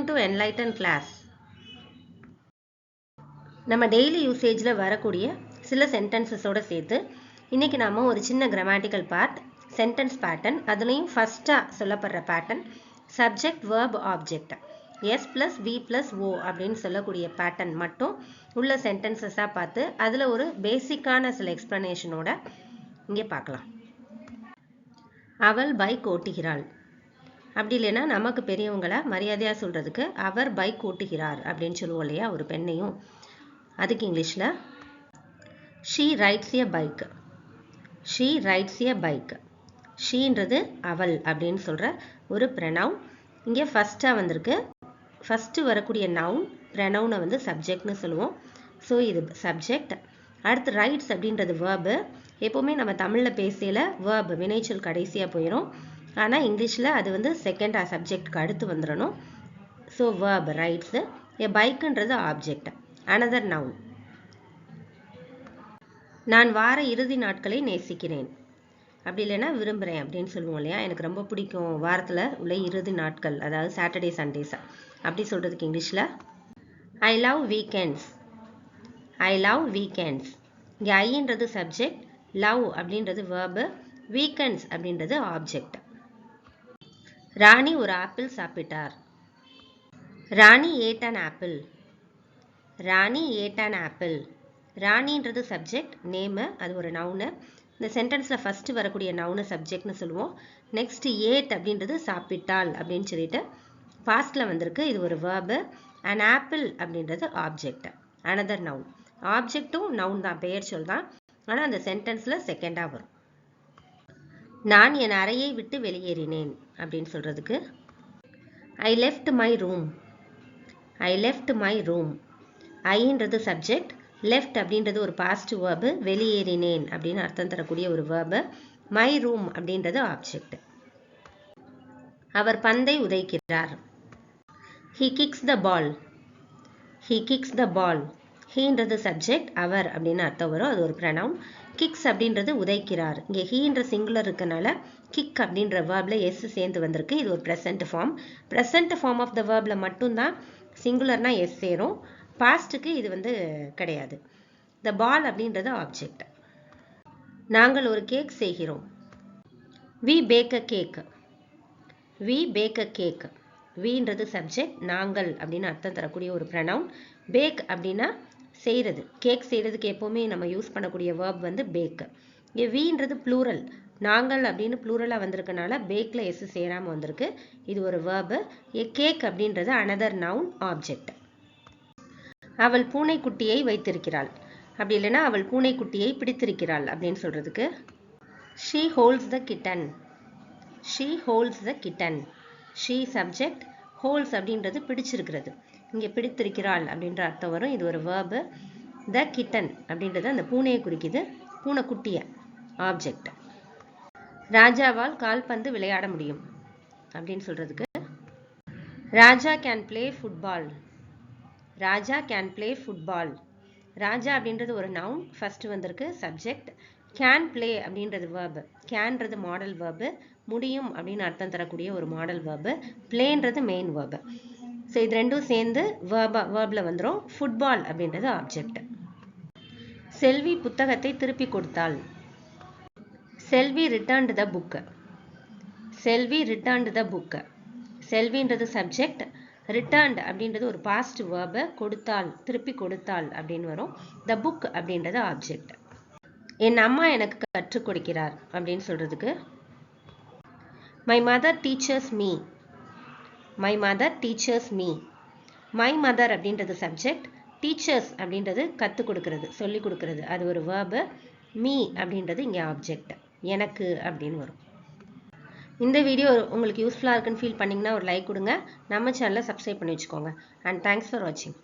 Welcome to enlighten class. நம்ம daily யூசேஜ்ல வரக்கூடிய சில சென்டென்சஸோட சேர்த்து இன்னைக்கு நாம ஒரு சின்ன கிராமட்டிக்கல் பார்ட் சென்டென்ஸ் பேட்டர்ன் அதுலயும் ஃபர்ஸ்டா சொல்லப்படுற pattern subject verb object s+v+o அப்படின்னு சொல்லக்கூடிய பேட்டர்ன் மட்டும் உள்ள சென்டென்சஸா பார்த்து அதுல ஒரு பேசிக்கான சில எக்ஸ்பிளனேஷனோட இங்கே பார்க்கலாம். அவள் பைக் ஓட்டுகிறாள். அப்படி இல்லைன்னா நமக்கு பெரியவங்கள மரியாதையா சொல்றதுக்கு அவர் பைக் ஓட்டுகிறார் அப்படின்னு சொல்லுவோம் இல்லையா ஒரு பெண்ணையும். அதுக்கு இங்கிலீஷ்ல she rides a bike. she rides a bike. sheன்றது அவள் அப்படின்னு சொல்ற ஒரு ப்ரனவுன். இங்க ஃபர்ஸ்டா வந்திருக்கு. ஃபர்ஸ்ட் வரக்கூடிய நவுன் ப்ரனவுனை வந்து சப்ஜெக்ட்னு சொல்லுவோம். ஸோ இது சப்ஜெக்ட். அடுத்து ரைட்ஸ் அப்படின்றது வேர்பு. எப்பவுமே நம்ம தமிழ்ல பேசல வேர்பு வினைச்சொல் கடைசியா போயிடும். ஆனா இங்கிலீஷ்ல அது வந்து செகண்ட் சப்ஜெக்ட்க்கு அடுத்து வந்துடணும். So verb rides. எ பைக்ன்றது ஆப்ஜெக்ட். Another noun. நான் வார இறுதி நாட்களை நேசிக்கிறேன். அப்படி இல்லைன்னா விரும்புகிறேன் அப்படின்னு சொல்லுவோம் இல்லையா. எனக்கு ரொம்ப பிடிக்கும் வாரத்தில் உள்ள இறுதி நாட்கள், அதாவது சாட்டர்டே சண்டேஸ் அப்படி சொல்கிறதுக்கு இங்கிலீஷில் I love weekends. I love weekends. இங்கே ஐன்றது சப்ஜெக்ட், லவ் அப்படின்றது வேர்பு, வீக்கெண்ட்ஸ் அப்படின்றது ஆப்ஜெக்ட். ராணி ஒரு ஆப்பிள் சாப்பிட்டார். Rani ate an apple. Rani ate an apple. ராணின்றது சப்ஜெக்ட், நேமு, அது ஒரு நவுனு. இந்த சென்டென்ஸில் ஃபர்ஸ்ட் வரக்கூடிய நவுனு சப்ஜெக்ட்னு சொல்லுவோம். நெக்ஸ்ட் ஏட் அப்படின்றது சாப்பிட்டாள் அப்படின்னு சொல்லிட்டு பாஸ்டில் வந்திருக்கு. இது ஒரு வேர்பு. அண்ட் ஆப்பிள் அப்படின்றது ஆப்ஜெக்ட், அனதர் நவுன். ஆப்ஜெக்டும் நவுன் தான், பெயர் சொல் தான். ஆனால் அந்த சென்டென்ஸில் செகண்டாக வரும். நான் என் அறையை விட்டு வெளியேறினேன் அப்படின்னு சொல்கிறதுக்கு I left my room. I left my room. ஐன்றது சப்ஜெக்ட், லெஃப்ட் அப்படின்றது ஒரு பாஸ்ட் வேர்பு, வெளியேறினேன் அப்படின்னு அர்த்தம் தரக்கூடிய ஒரு வேர்பு. மை ரூம் அப்படின்றது ஆப்ஜெக்ட். அவர் பந்தை உதைக்கிறார். he kicks the ball. he kicks the ball. ஹீன்றது சப்ஜெக்ட், அவர் அப்படின்னு அர்த்தம் வரும், அது ஒரு ப்ரனவுன். கிக்ஸ் அப்படின்றது உதைக்கிறார். இங்கே ஹீன்ற சிங்குலர் இருக்கனால கிக் அப்படின்ற வேர்ப்ல எஸ் சேர்ந்து வந்திருக்கு. இது ஒரு present form. Present form of the வேர்ப்ல மட்டும்தான் சிங்குலர்னா எஸ் சேரும். பாஸ்ட்டுக்கு இது வந்து கிடையாது. த பால் அப்படின்றது ஆப்ஜெக்ட். நாங்கள் ஒரு கேக் செய்கிறோம். We bake a cake. We bake a cake. வின்றது சப்ஜெக்ட், நாங்கள் அப்படின்னு அர்த்தம் தரக்கூடிய ஒரு ப்ரனவுன். பேக் அப்படின்னா செய்கிறது. கேக் செய்கிறதுக்கு எப்போவுமே நம்ம யூஸ் பண்ணக்கூடிய வேர்ப் வந்து பேக். இங்கே வின்றது ப்ளூரல். நாங்கள் அப்படின்னு ப்ளூரலாக வந்திருக்கனால பேக்கில் எஸ் சேராமல் வந்திருக்கு. இது ஒரு வேர்பு. ஏ கேக் அப்படின்றது அனதர் நவுன், ஆப்ஜெக்ட். அவள் பூனைக்குட்டியை வைத்திருக்கிறாள். அப்படி இல்லைன்னா அவள் பூனைக்குட்டியை பிடித்திருக்கிறாள் அப்படின்னு சொல்றதுக்கு she holds the kitten. she holds the kitten. she subject, holds அப்படின்றது பிடிச்சிருக்கிறது. இங்கே பிடித்திருக்கிறாள் அப்படின்ற அர்த்தம் வரும். இது ஒரு வேர்பு. the kitten அப்படின்றது அந்த பூனையை குறிக்குது, பூனைக்குட்டிய, ஆப்ஜெக்ட். ராஜாவால் கால்பந்து விளையாட முடியும் அப்படின்னு சொல்றதுக்கு Raja can play football. Raja can play football. Raja அப்படின்றது ஒரு நவுன், ஃபர்ஸ்ட் வந்திருக்கு சப்ஜெக்ட். கேன் பிளே அப்படின்றது வேர்பு. கேன்றது மாடல் வேர்பு, முடியும் அப்படின்னு அர்த்தம் தரக்கூடிய ஒரு மாடல் வேர்பு. பிளேன்றது மெயின் வேர்பு. ஸோ இது ரெண்டும் சேர்ந்து வேர்ப்ல வந்துடும். ஃபுட்பால் அப்படின்றது ஆப்ஜெக்ட். செல்வி புத்தகத்தை திருப்பி கொடுத்தாள். Selvi returned the book. Selvi returned the book. செல்வின்றது சப்ஜெக்ட், ரிட்டர்ன்ட் அப்படின்றது ஒரு பாஸ்ட் வேர்பு, கொடுத்தாள், திருப்பி கொடுத்தாள் அப்படின்னு வரும். த புக் அப்படின்றது ஆப்ஜெக்ட். என் அம்மா எனக்கு கற்றுக் கொடுக்கிறார் அப்படின்னு சொல்றதுக்கு my mother teachers me. My mother teachers me. My mother அப்படின்றது சப்ஜெக்ட், டீச்சர்ஸ் அப்படின்றது கற்றுக் கொடுக்கிறது, சொல்லிக் கொடுக்கிறது, அது ஒரு வேர்பு. மீ அப்படின்றது இங்கே ஆப்ஜெக்ட், எனக்கு அப்படின்னு வரும். இந்த வீடியோ உங்களுக்கு யூஸ்ஃபுல்லாக இருக்குன்னு ஃபீல் பண்ணிங்கன்னா ஒரு லைக் கொடுங்க. நம்ம சேனலை சப்ஸ்கிரைப் பண்ணி வச்சுக்கோங்க. அண்ட் தேங்க்ஸ் ஃபார் வாட்சிங்.